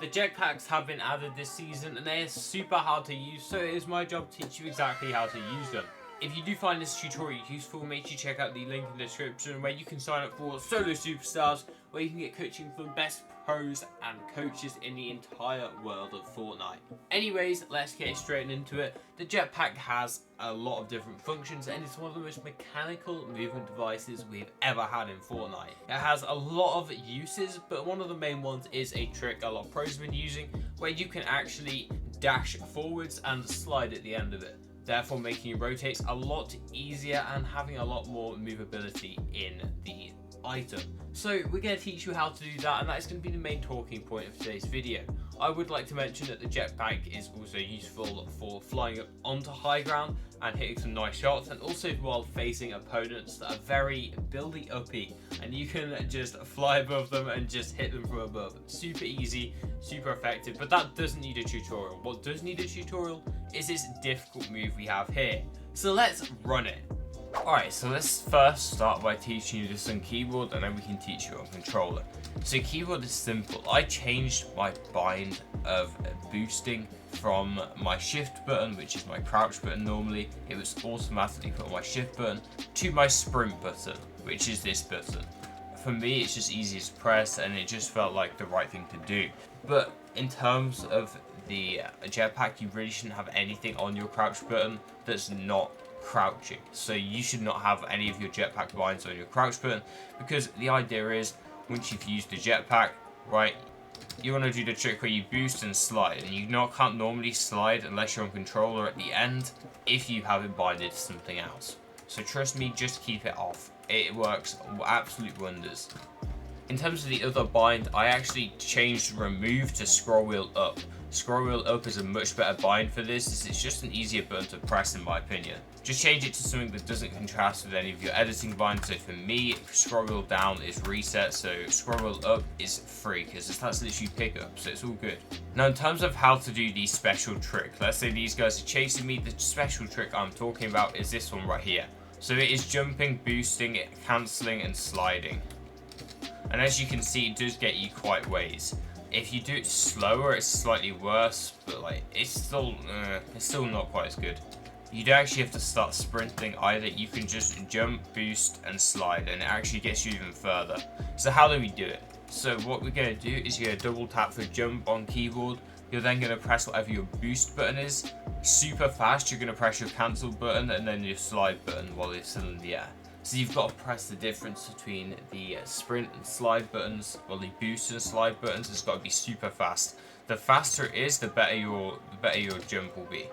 The jetpacks have been added this season and they are super hard to use, so it is my job to teach you exactly how to use them. If you do find this tutorial useful, make sure you check out the link in the description where you can sign up for Solo Superstars, where you can get coaching from the best pros and coaches in the entire world of Fortnite. Anyways, let's get straight into it. The jetpack has a lot of different functions and it's one of the most mechanical movement devices we've ever had in Fortnite. It has a lot of uses, but one of the main ones is a trick a lot of pros have been using, where you can actually dash forwards and slide at the end of it, therefore making it rotate a lot easier and having a lot more movability in the item. So we're going to teach you how to do that, and that is going to be the main talking point of today's video. I would like to mention that the jetpack is also useful for flying up onto high ground and hitting some nice shots, and also while facing opponents that are very buildy uppy, and you can just fly above them and just hit them from above. Super easy, super effective, but that doesn't need a tutorial. What does need a tutorial is this difficult move we have here. So let's run it. Alright, so let's first start by teaching you this on keyboard, and then we can teach you on controller. So keyboard is simple. I changed my bind of boosting from my shift button, which is my crouch button normally. It was automatically put on my shift button, to my sprint button, which is this button. For me, it's just easy to press, and it just felt like the right thing to do. But in terms of the jetpack, you really shouldn't have anything on your crouch button that's not crouching. So you should not have any of your jetpack binds on your crouch button, because the idea is once you've used the jetpack, right, you want to do the trick where you boost and slide, and you can't normally slide unless you're on controller at the end if you have it binded to something else. So trust me, just keep it off. It works absolute wonders. In terms of the other bind, I actually changed remove to scroll wheel up. Scroll wheel up is a much better bind for this. It's just an easier button to press in my opinion. Just change it to something that doesn't contrast with any of your editing binds. So for me, scroll wheel down is reset, so scroll wheel up is free because that's literally pick up, so it's all good. Now in terms of how to do the special trick, let's say these guys are chasing me, the special trick I'm talking about is this one right here. So it is jumping, boosting, cancelling and sliding. And as you can see, it does get you quite ways. If you do it slower, it's slightly worse, but like it's still not quite as good. You don't actually have to start sprinting either. You can just jump, boost, and slide, and it actually gets you even further. So how do we do it? So what we're going to do is you're going to double tap for jump on keyboard. You're then going to press whatever your boost button is. Super fast, you're going to press your cancel button and then your slide button while it's still in the air. So you've got to press the difference between the sprint and slide buttons, or the boost and slide buttons. It's got to be super fast. The faster it is, the better your jump will be.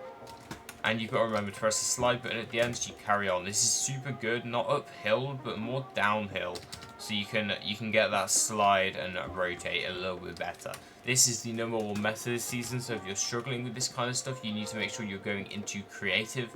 And you've got to remember to press the slide button at the end so you carry on. This is super good, not uphill, but more downhill. So you can get that slide and rotate a little bit better. This is the #1 method this season, so if you're struggling with this kind of stuff, you need to make sure you're going into creative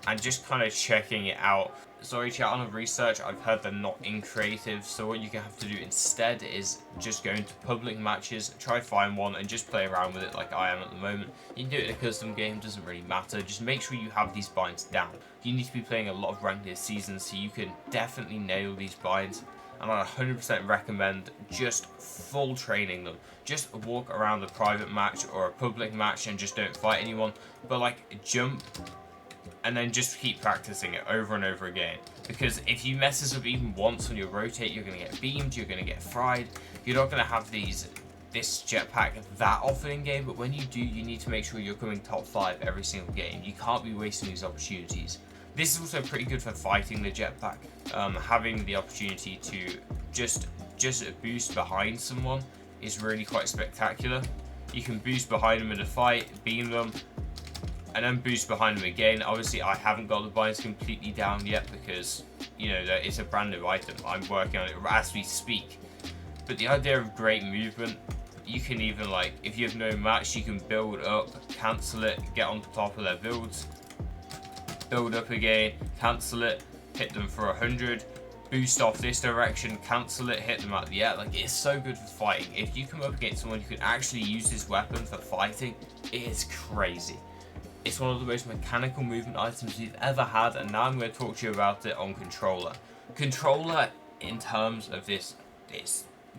and just kind of checking it out. Sorry chat, on a research I've heard they're not in creative, so what you have to do instead is just go into public matches, try find one and just play around with it like I am at the moment. You can do it in a custom game, doesn't really matter, just make sure you have these binds down. You need to be playing a lot of ranked this season so you can definitely nail these binds, and I 100% recommend just full training them. Just walk around a private match or a public match and just don't fight anyone, but like jump and then just keep practicing it over and over again. Because if you mess this up even once on your rotate, you're going to get beamed, you're going to get fried. You're not going to have this jetpack that often in game, but when you do, you need to make sure you're coming top 5 every single game. You can't be wasting these opportunities. This is also pretty good for fighting the jetpack. Having the opportunity to just boost behind someone is really quite spectacular. You can boost behind them in a fight, beam them, and then boost behind them again. Obviously I haven't got the binds completely down yet because, you know, it's a brand new item. I'm working on it as we speak. But the idea of great movement, you can even, like, if you have no match, you can build up, cancel it, get on top of their builds, build up again, cancel it, hit them for 100, boost off this direction, cancel it, hit them out the air. Like, it's so good for fighting. If you come up against someone who can actually use this weapon for fighting, it is crazy. It's one of the most mechanical movement items we've ever had, and now I'm going to talk to you about it on controller. Controller, in terms of this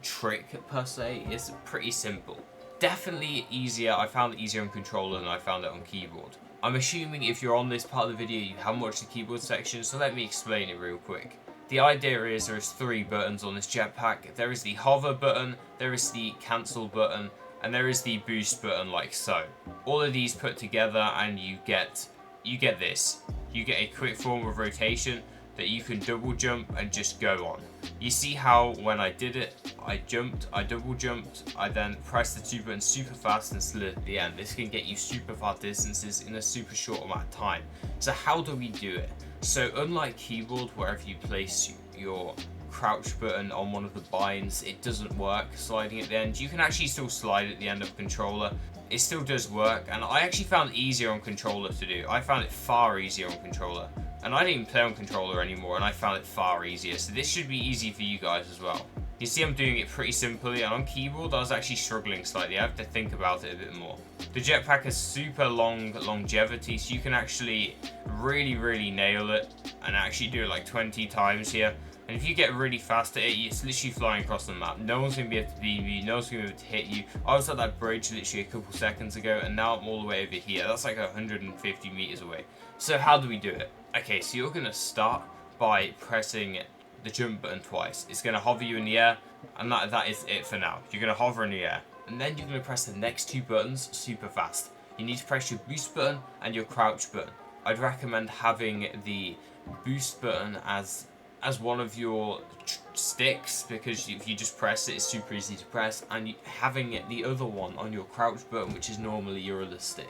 trick per se, is pretty simple. Definitely easier. I found it easier on controller than I found it on keyboard. I'm assuming if you're on this part of the video, you haven't watched the keyboard section, so let me explain it real quick. The idea is there's 3 buttons on this jetpack. There is the hover button, there is the cancel button, and there is the boost button like so. All of these put together and you get this. You get a quick form of rotation that you can double jump and just go on. You see how when I did it, I jumped, I double jumped, I then pressed the 2 buttons super fast and slid at the end. This can get you super far distances in a super short amount of time. So how do we do it? So unlike keyboard, where if you place your crouch button on one of the binds, it doesn't work sliding at the end. You can actually still slide at the end of controller. It still does work, and I actually found it easier on controller to do. I found it far easier on controller. And I didn't even play on controller anymore, and I found it far easier. So this should be easy for you guys as well. You see I'm doing it pretty simply, and on keyboard I was actually struggling slightly. I have to think about it a bit more. The jetpack has super long longevity, so you can actually really nail it and actually do it like 20 times here. And if you get really fast at it, it's literally flying across the map. No one's going to be able to beat you, no one's going to be able to hit you. I was at that bridge literally a couple seconds ago, and now I'm all the way over here. That's like 150 meters away. So how do we do it? Okay, so you're going to start by pressing the jump button twice. It's going to hover you in the air, and that is it for now. You're going to hover in the air, and then you're going to press the next 2 buttons super fast. You need to press your boost button and your crouch button. I'd recommend having the boost button as one of your sticks, because if you just press it, it's super easy to press, and having the other one on your crouch button, which is normally your other stick.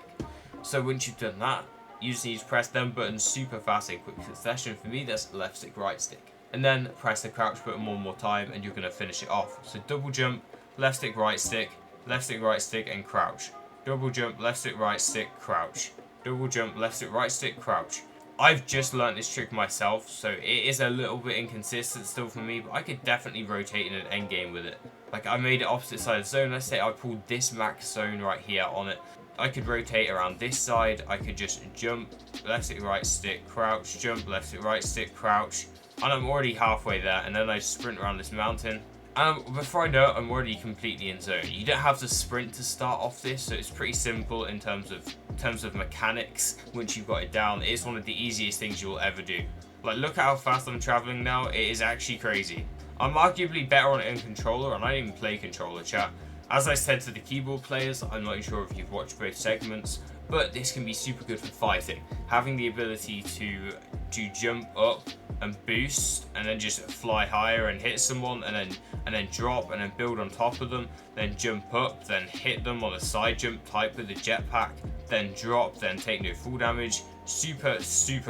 So once you've done that, you just need to press them buttons super fast in quick succession. For me, that's left stick, right stick. And then press the crouch button one more time, and you're going to finish it off. So double jump, left stick, right stick, and crouch. Double jump, left stick, right stick, crouch. Double jump, left stick, right stick, crouch. I've just learnt this trick myself, so it is a little bit inconsistent still for me, but I could definitely rotate in an end game with it. Like, I made it opposite side of the zone. Let's say I pulled this max zone right here on it. I could rotate around this side. I could just jump, left stick, right stick, crouch, jump, left stick, right stick, crouch. And I'm already halfway there, and then I sprint around this mountain. And before I know it, I'm already completely in zone. You don't have to sprint to start off this, so it's pretty simple in terms of mechanics. Once you've got it down, it's one of the easiest things you'll ever do. Like, look at how fast I'm traveling now. It is actually crazy. I'm arguably better on it in controller, and I didn't even play controller, chat. As I said to the keyboard players, I'm not sure if you've watched both segments, but this can be super good for fighting. Having the ability to jump up and boost, and then just fly higher and hit someone, and then drop, and then build on top of them, then jump up, then hit them on a side jump type with the jetpack, then drop, then take no full damage. Super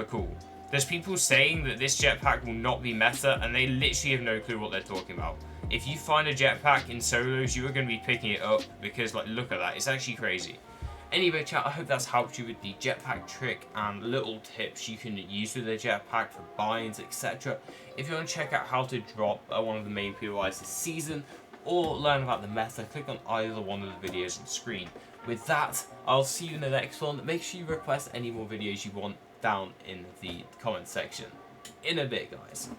cool. There's people saying that this jetpack will not be meta, and they literally have no clue what they're talking about. If you find a jetpack in solos, you are going to be picking it up, because, like, look at that. It's actually crazy. Anyway, chat, I hope that's helped you with the jetpack trick and little tips you can use with the jetpack for binds, etc. If you want to check out how to drop one of the main POIs this season, or learn about the meta, click on either one of the videos on the screen. With that, I'll see you in the next one. Make sure you request any more videos you want down in the comment section. In a bit, guys.